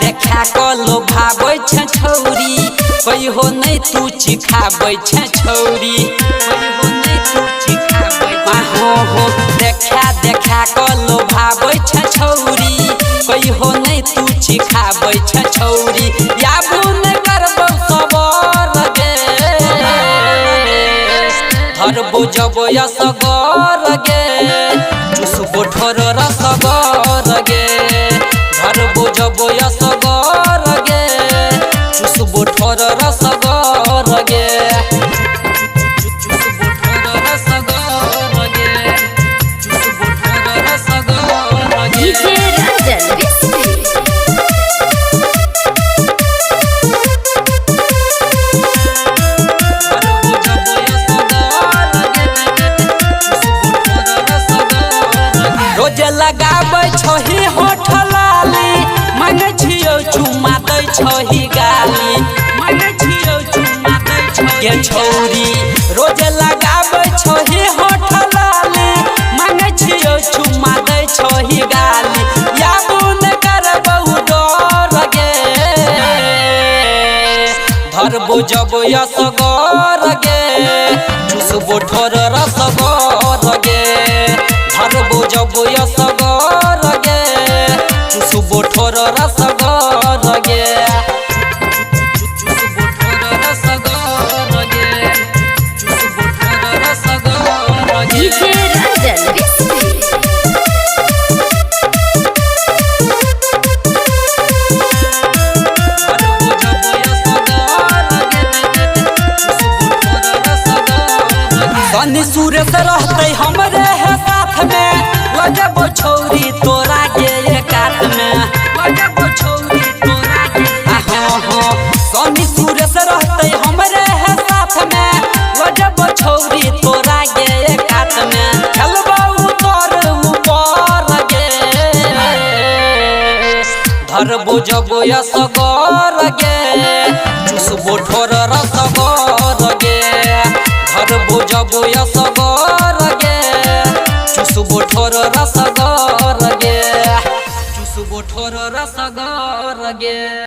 देखा कलो भाबै छ छौरी कोई हो नहीं तू चिखाबै छ छौरी कोई हो नहीं तू चिखाबै हो देखा कलो भाबै छ छौरी कोई हो नहीं तू चिखाबै छ छौरी याबू न करबौ सबर गे धरबो जबो यसगर गे चुसबो ठोर रसगर गे धरबो जबो यसगर गे चुसबो ठोर रसगर गे चुसबो ठोर रसगर गे चुसबो ठोर रसगर गे रोज लगाबै छही होठ लाली मांगे छियो चुमा दै छही गाली मांगे छियो चुमा दै छही छौरी रोज लगाबै छही होठ लाली मांगे छियो चुमा दै छही गाली याबू न करबौ डर गे धरबो जबो यसगर गे चुसबो ठोर रसगर गे धरबो जबो यसगर गे चुसबो ठोर रसगर गे चुसबो ठोर रसगर गे चुसबो ठोर रसगर गे सनी सुरेश रहते हमरे है साथ में लगबो छौरी तोरा के एकात में लगबो छौरी तोरा के हो सनी सुरेश रहते हमरे है साथ में लगबो छौरी तोरा के एकात में खेलबो उतर ऊपर गे धरबो जबो यसगर गे चुसबो ठोर रसगर गे धरबो जबो यसगर गे चुसबो ठोर रसगर गे चुसबो ठोर रसगर गे।